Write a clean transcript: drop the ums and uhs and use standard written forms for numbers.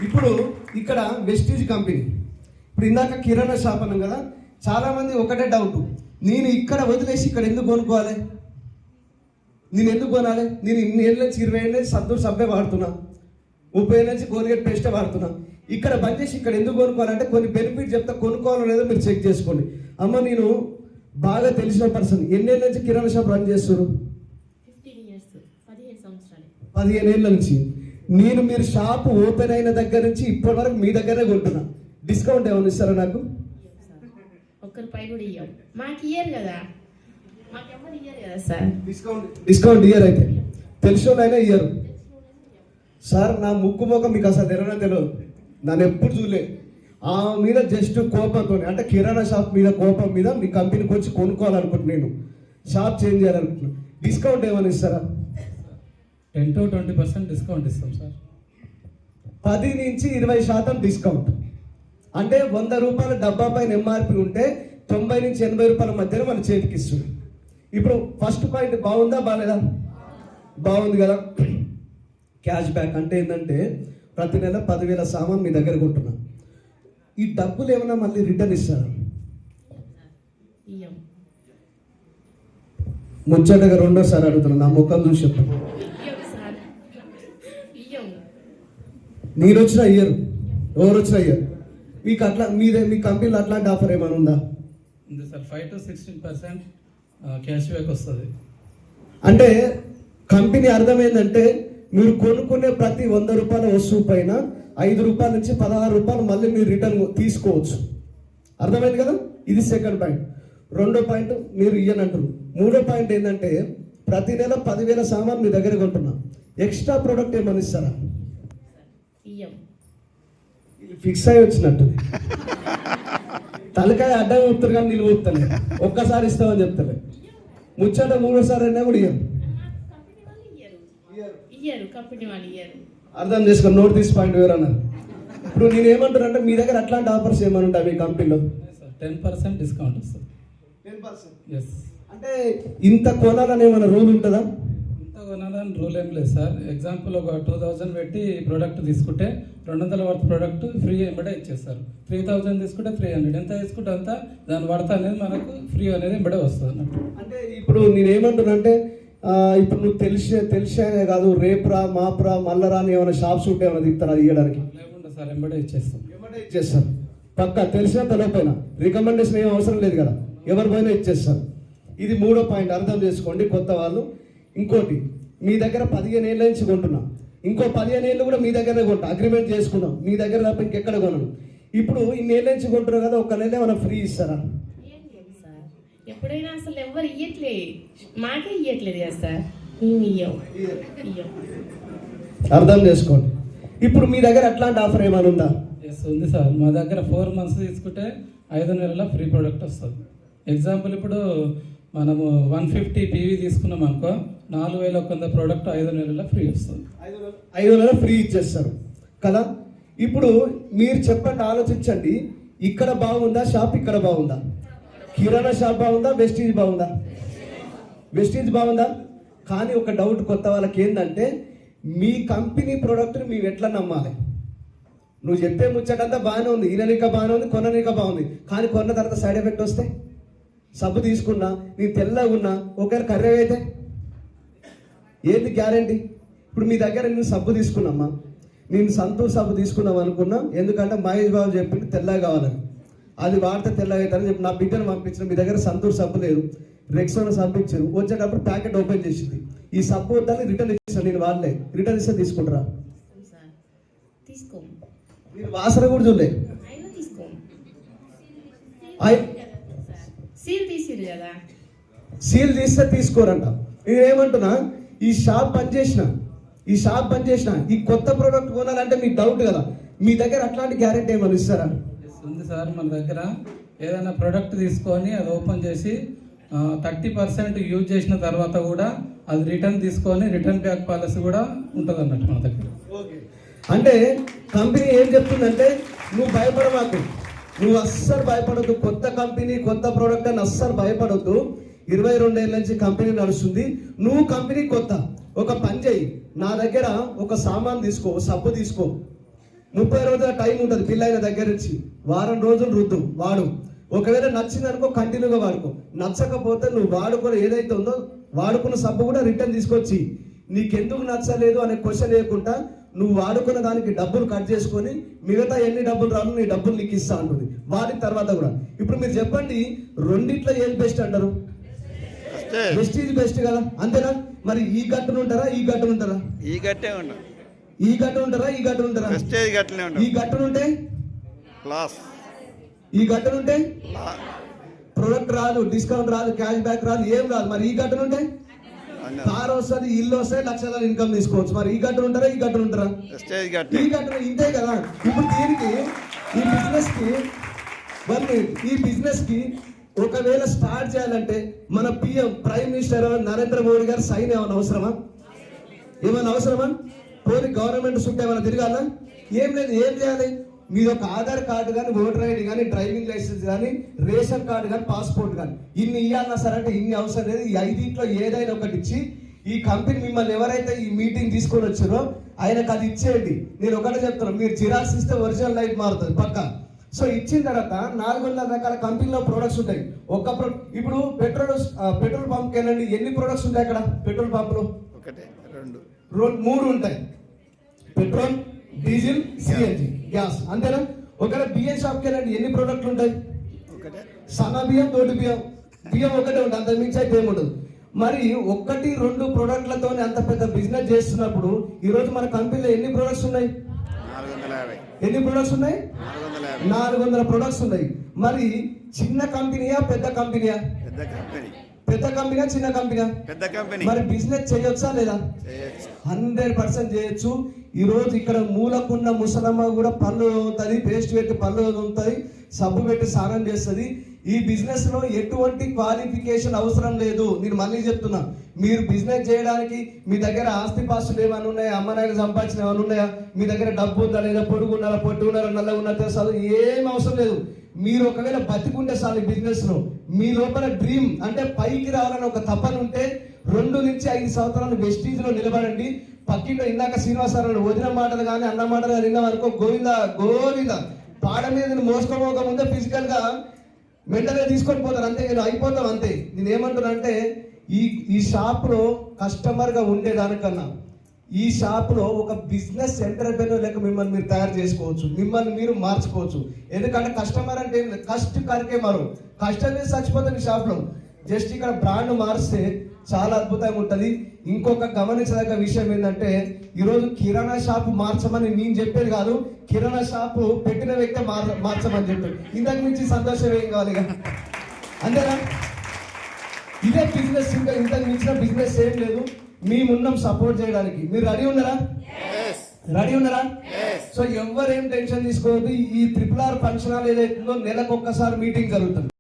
ఇప్పుడు ఇక్కడ Vestige company, ఇప్పుడు ఇందాక కిరాణా షాప్ అన్నాం కదా, చాలామంది ఒకటే డౌట్, నేను ఇక్కడ వదిలేసి ఇక్కడ ఎందుకు కొనుక్కోవాలి, నేను ఎందుకు కొనాలి, నేను ఇన్ని ఏళ్ళ నుంచి 20 ఏళ్ళ నుంచి సంతూర్ సబ్బే వాడుతున్నా, 30 ఏళ్ళ నుంచి కోల్గేట్ పేస్టే వాడుతున్నా, ఇక్కడ బంద్ చేసి ఇక్కడ ఎందుకు కొనుక్కోవాలంటే కొన్ని బెనిఫిట్ చెప్తా, కొనుక్కోవాలో లేదో మీరు చెక్ చేసుకోండి. అమ్మ నేను బాగా తెలిసిన పర్సన్, ఎన్నేళ్ళ నుంచి కిరాణా షాప్ రన్ చేస్తారు? 15 ఏళ్ళ నుంచి. నేను మీరు షాప్ ఓపెన్ అయిన దగ్గర నుంచి ఇప్పటి వరకు మీ దగ్గరే కొంటున్నా. డిస్కౌంట్ ఏమైనా ఇస్తారా నాకు? డిస్కౌంట్ ఇయర్ అయితే తెలిసిన అయినా ఇయ్యరు సార్. నా ముక్కు మొక్క మీకు అసలు తెలియదు, నన్ను ఎప్పుడు చూడలే. ఆ మీద జస్ట్ కోపంతో, అంటే కిరాణా షాప్ మీద కోపం మీద మీ కంపెనీకి వచ్చి కొనుక్కోవాలనుకుంటున్నాను, నేను షాప్ చేంజ్ చేయాలనుకుంటున్నాను. డిస్కౌంట్ ఏమైనా ఇస్తారా? 10 to 20% డిస్కౌంట్ ఇస్తాం సార్. 10 నుంచి 20% డిస్కౌంట్. అంటే 100 రూపాయల డబ్బా పైన ఎంఆర్పి ఉంటే 90 నుంచి 80 రూపాయల మధ్యలో మన చేతికి ఇస్తుంది. ఇప్పుడు ఫస్ట్ పాయింట్ బాగుందా బాగాలేదా? బాగుంది కదా. క్యాష్ బ్యాక్ అంటే ఏంటంటే ప్రతి నెల 10,000 సామాన్ మీ దగ్గర కొంటున్నా, ఈ డబ్బులు ఏమైనా మళ్ళీ రిటర్న్ ఇస్తారా? ముచ్చటగా రెండోసారి అడుగుతున్నా, నా ముఖం చూసి చెప్పండి. మీరు వచ్చిన అయ్యారు, ఎవరు వచ్చిన అయ్యారు? మీకు అట్లా మీ కంపెనీలో అట్లాంటి ఆఫర్ ఏమైనా ఉందా? ఉంది సార్. 5 to 16% క్యాష్ బ్యాక్ వస్తుంది. అంటే కంపెనీ అర్థమైందంటే మీరు కొనుక్కునే ప్రతి 100 రూపాయల వస్తువు పైన 5 రూపాయల నుంచి 16 రూపాయలు మళ్ళీ మీరు రిటర్న్ తీసుకోవచ్చు. అర్థమైంది కదా. ఇది సెకండ్ పాయింట్. రెండో పాయింట్ మీరు ఇయ్యనంటారు. మూడో పాయింట్ ఏంటంటే ప్రతి నెల 10,000 సామాన్ మీ దగ్గర కొంటున్నా, ఎక్స్ట్రా ప్రోడక్ట్ ఏమని ఇస్తారా? ఫిక్స్ అయి వచ్చినట్టు తలకాయ అడ్డం ఊపుతారు కానీ నిలువ ఊపుతలే, ఒక్కసారి ఇస్తామని చెప్తలే. ముచ్చట మూడోసారి అయినా కూడా ఇయ్యరు. అర్థం చేసుకోండి. నోట్ తీసి పాయింట్ వేరు అన్నారు. ఇప్పుడు నేను ఏమంటారు అంటే మీ దగ్గర అట్లాంటి ఆఫర్స్ ఏమైనా ఉంటాయి మీ కంపెనీలో? 10% డిస్కౌంట్ వస్తుంది. 10%? అంటే ఇంత కొనాలని ఏమైనా రూల్ ఉంటుందా? ఇంత కొనాలని రూల్ ఏం లేదు సార్. ఎగ్జాంపుల్ ఒక 2000 పెట్టి ప్రోడక్ట్ తీసుకుంటే 200 వర్త్ ప్రోడక్ట్ ఫ్రీ ఎంబడే ఇచ్చేస్తారు. 3000 తీసుకుంటే 300, ఎంత తీసుకుంటే అంత దాని వర్త్ అనేది మనకు ఫ్రీ అనేది ఎంబడే వస్తుంది అన్నట్టు. అంటే ఇప్పుడు నేను ఏమంటున్నా అంటే ఇప్పుడు నువ్వు తెలిసే కాదు, రేపురా మాపురా మల్లరా అని ఏమైనా షాప్స్ ఉంటే ఏమైనా తిప్పుతారా ఇవ్వడానికి? లేకుండా సార్ ఎంబడే ఇచ్చేస్తారు. పక్కా తెలిసినా తెలియపోయినా రికమెండేషన్ ఏం అవసరం లేదు కదా, ఎవరి పోయినా ఇచ్చేస్తారు. ఇది మూడో పాయింట్, అర్థం చేసుకోండి కొత్త వాళ్ళు. ఇంకోటి, మీ దగ్గర 15 ఏళ్ళ నుంచి కొంటున్నా, ఇంకో 15 ఏళ్ళు కూడా మీ దగ్గరనే కొంటా, అగ్రిమెంట్ చేసుకున్నాం, మీ దగ్గర తప్ప ఇంకెక్కడ కొనను. ఇప్పుడు ఇన్నేళ్ళ నుంచి కొంటున్నాం కదా, ఒక్క నెల ఏమైనా ఫ్రీ ఇస్తారా? ఎప్పుడైనా అసలు ఎవరు ఇయ్యట్లేదు, మాకే ఇయ్యట్లేదు కదా సార్. అర్థం చేసుకోండి. ఇప్పుడు మీ దగ్గర అట్లాంటి ఆఫర్ ఏమైనా ఉందా? ఉంది సార్. మా దగ్గర 4 months తీసుకుంటే 5 నెలల ఫ్రీ ప్రోడక్ట్ వస్తుంది. ఎగ్జాంపుల్ ఇప్పుడు మనము 150 PV తీసుకున్నాం అనుకో, 4100 ప్రోడక్ట్ 5 నెలల ఫ్రీ వస్తుంది. 5 నెలల ఫ్రీ ఇచ్చేస్తారు కదా. ఇప్పుడు మీరు చెప్పండి, ఆలోచించండి, ఇక్కడ బాగుందా షాప్, ఇక్కడ బాగుందా? కిరాణా షాప్ బాగుందా, వెస్టీజ్ బాగుందా? వెస్టీజ్ బాగుందా. కానీ ఒక డౌట్ కొత్త వాళ్ళకి ఏంటంటే మీ కంపెనీ ప్రోడక్ట్ని మేము ఎట్లా నమ్మాలి? నువ్వు చెప్పే ముచ్చటంతా బాగానే ఉంది, ఈననిక బాగానే ఉంది, కొననిక బాగుంది, కానీ కొన్న తర్వాత సైడ్ ఎఫెక్ట్ వస్తే, సబ్బు తీసుకున్నా నేను తెల్లగా ఉన్నా ఒకవేళ కర్రీ అయితే ఏంటి గ్యారంటీ? ఇప్పుడు మీ దగ్గర నేను సబ్బు తీసుకున్నామ్మా, నేను సంతూర్ సబ్బు తీసుకున్నాం అనుకున్నా, ఎందుకంటే మహేష్ బాబు చెప్పింది తెల్లగా కావాలని, అది వాడితే తెల్లగా అవుతారని చెప్పి నా బిడ్డను పంపించిన. మీ దగ్గర సంతూర్ సబ్బు లేదు, రెక్సోనా సబ్బు ఇచ్చారు, వచ్చేటప్పుడు ప్యాకెట్ ఓపెన్ చేసింది, ఈ సబ్బు వద్దని రిటర్న్ ఇచ్చాను, నేను వాడలే, రిటర్న్ ఇస్తే తీసుకుంటారా? మీరు వాసన కూడా చూడలే, సీల్ తీస్తే తీసుకోరంట. నేను ఏమంటున్నా, ఈ షాప్ బంద్ చేసిన ఈ కొత్త ప్రోడక్ట్ కొనాలంటే మీకు డౌట్ కదా, మీ దగ్గర అట్లాంటి గ్యారెంటీ ఏమైనా ఇస్తారా? ఉంది సార్. మన దగ్గర ఏదైనా ప్రోడక్ట్ తీసుకొని అది ఓపెన్ చేసి 30% యూజ్ చేసిన తర్వాత కూడా అది రిటర్న్ తీసుకొని రిటర్న్ బ్యాక్ పాలసీ కూడా ఉంటుంది అన్నట్టు మన దగ్గర. అంటే కంపెనీ ఏం చెప్తుందంటే నువ్వు భయపడమాకు, నువ్వు అస్సలు భయపడద్దు, కొత్త కంపెనీ కొత్త ప్రోడక్ట్ అని అస్సలు భయపడద్దు. 22 ఏళ్ళ నుంచి కంపెనీ నడుస్తుంది, నువ్వు కంపెనీ కొత్త. ఒక పని చేయి, నా దగ్గర ఒక సామాన్ తీసుకో, సబ్బు తీసుకో, 30 రోజుల టైం ఉంటుంది పిల్లైన దగ్గర నుంచి. వారం రోజులు రుద్దు వాడు. ఒకవేళ నచ్చిందనుకో కంటిన్యూగా వాడుకో. నచ్చకపోతే నువ్వు వాడుకొని ఏదైతే ఉందో వాడుకున్న సబ్బు కూడా రిటర్న్ తీసుకొచ్చి నీకెందుకు నచ్చలేదు అనే క్వశ్చన్ లేకుండా నువ్వు వాడుకున్న దానికి డబ్బులు కట్ చేసుకొని మిగతా ఎన్ని డబ్బులు రాను నీ డబ్బులు నీకు ఇస్తా ఉంటుంది. వాడిన తర్వాత కూడా ఇప్పుడు మీరు చెప్పండి, రెండిట్లో ఏది బెస్ట్ అంటారు? బెస్ట్ ఇది బెస్ట్ కదా, అంతేనా? మరి ఈ గట్టును ఉంటారా ఈ గట్టును ఉంటారా? ఈ గట్టే ఉండదు. ఈ గట్టు ఉంటారా ఈ గట్టు ఉంటారా? వెస్టేజ్ గట్లనే ఈ ఉండదు. గట్టునుంటే లాస్. ఈ గట్టునుంటే ప్రొడక్ట్ రాదు, డిస్కౌంట్ రాదు, క్యాష్ బ్యాక్ రాదు, ఏం రాదు. మరి ఈ గట్టునుంటే కార్ వస్తుంది, ఇల్లు వస్తాయి, లక్షల ఇన్కమ్ తీసుకోవచ్చు. మరి ఈ గట్టును ఉంటారా ఈ గట్టును ఉంటారా? వెస్టేజ్ గట్టే. ఈ గట్టును ఇంతే కదా. ఇప్పుడు దీనికి ఈ బిజినెస్ కి ఈ బిజినెస్ కి ఒకవేళ స్టార్ట్ చేయాలంటే మన PM prime minister Narendra Modi గారు సైన్ ఏమైనా అవసరమా? ఏమైనా అవసరమా? పోనీ గవర్నమెంట్ చుట్టూ ఏమైనా తిరగాలా? ఏం లేదు. ఏం చేయాలి? మీరు ఒక ఆధార్ కార్డు కానీ, ఓటర్ ఐడి కానీ, డ్రైవింగ్ లైసెన్స్ కానీ, రేషన్ కార్డు కానీ, పాస్పోర్ట్ కానీ ఇన్ని ఇవ్వాలన్నా సరే అంటే ఇన్ని అవసరం లేదు. ఈ 5 ఏదైనా ఒకటి ఇచ్చి ఈ కంపెనీ మిమ్మల్ని ఎవరైతే ఈ మీటింగ్ తీసుకొని వచ్చారో ఆయనకు అది ఇచ్చేయండి. నేను ఒకటే చెప్తున్నాను, మీరు జిరాక్స్ ఇస్తే ఒరిజినల్ లైట్ మారుతుంది పక్క. సో ఇచ్చిన తర్వాత 400 రకాల కంపెనీలో ప్రొడక్ట్స్ ఉంటాయి. ఇప్పుడు పెట్రోల్ పంప్కి వెళ్ళండి, ఎన్ని ప్రొడక్ట్స్ ఉంటాయి అక్కడ? పెట్రోల్ పంపులో 3 ఉంటాయి: పెట్రోల్, డీజిల్, సిఎన్జి, గ్యాస్, అంతేనా? ఒకవేళ బియ్యం షాప్కి వెళ్ళండి, ఎన్ని ప్రోడక్ట్లు ఉంటాయి? సన్న బియ్యం, తోటి బియ్యం, బియ్యం ఒకటే ఉంటుంది, అంత మించి అయితే ఏముండదు. మరి 1-2 ప్రోడక్ట్లతో అంత పెద్ద బిజినెస్ చేస్తున్నప్పుడు ఈరోజు మన కంపెనీలో ఎన్ని ప్రొడక్ట్స్ ఉన్నాయి? 450. ఎన్ని ప్రొడక్ట్స్ ఉన్నాయి? 400 ప్రొడక్ట్స్ ఉన్నాయి. మరి చిన్న కంపెనీయా పెద్ద కంపెనీయా? పెద్ద కంపెనీయా చిన్న కంపెనీయా? పెద్ద కంపెనీ. మరి బిజినెస్ చేయొచ్చా లేదా? 100% చేయొచ్చు. ఈ రోజు ఇక్కడ మూలకున్న ముసలమ్మ కూడా పళ్ళు తోముతుంది, పేస్ట్ పెట్టి పళ్ళు తోముతుంది, సబ్బు పెట్టి స్నానం చేస్తుంది. ఈ బిజినెస్ లో ఎటువంటి క్వాలిఫికేషన్ అవసరం లేదు. నేను మళ్ళీ చెప్తున్నా, మీరు బిజినెస్ చేయడానికి మీ దగ్గర ఆస్తిపాస్తులు ఏమైనా ఉన్నాయా, అమ్మనాయకు సంపాదించిన ఏమైనా ఉన్నాయా, మీ దగ్గర డబ్బు ఉందా లేదా, పొడుగున్నారా, పొట్టుకున్నారా, నల్లగా ఉన్నా తెలుసు, ఏం అవసరం లేదు. మీరు ఒకవేళ బతికుంటే చాలు ఈ బిజినెస్ లో. మీ లోపల డ్రీమ్ అంటే పైకి రావాలని ఒక తపన ఉంటే 2 నుంచి 5 సంవత్సరాలు వెస్టీజ్ లో నిలబడండి. పక్కింటో ఇందాక శ్రీనివాసరావు వదిన మాటలు కానీ అన్న మాటలు కానీ విన్నాం అనుకో, గోవింద గోవింద పాడ మీద మోసుకోక ముందే ఫిజికల్ గా మెంటల్ గా తీసుకొని పోతారు, అంతే. నేను అయిపోతాం అంతే. నేను ఏమంటున్నా అంటే ఈ షాప్ లో కస్టమర్ గా ఉండేదానికన్నా ఈ షాప్ లో ఒక బిజినెస్ ఎంటర్ప్రెన్యూర్ లెక్క మిమ్మల్ని మీరు తయారు చేసుకోవచ్చు, మిమ్మల్ని మీరు మార్చుకోవచ్చు. ఎందుకంటే కస్టమర్ అంటే ఏం లేదు, కష్ట కరికే మరో కష్టం చేసి చచ్చిపోతుంది ఈ షాప్ లో. జస్ట్ ఇక్కడ బ్రాండ్ మారిస్తే చాలా అద్భుతంగా ఉంటుంది. ఇంకొక గమనించదగ్గ విషయం ఏంటంటే ఈరోజు కిరాణా షాపు మార్చమని నేను చెప్పేది కాదు, కిరాణా షాపు పెట్టిన వ్యక్తి మార్చమని చెప్పాడు. ఇంతకు మించి సంతోషం ఏం కావాలి ఇక, అంతేనా? ఇదే బిజినెస్, ఇంకా ఇంతకు మించిన బిజినెస్ ఏం లేదు. మేమున్నాం సపోర్ట్ చేయడానికి. మీరు రెడీ ఉన్నారా? రెడీ ఉన్నారా? సో ఎవరు ఏం టెన్షన్ తీసుకోవద్దు. ఈ RRR ఫంక్షన్ హాల్ ఏదైతుందో నెలకు ఒక్కసారి మీటింగ్ జరుగుతుంది.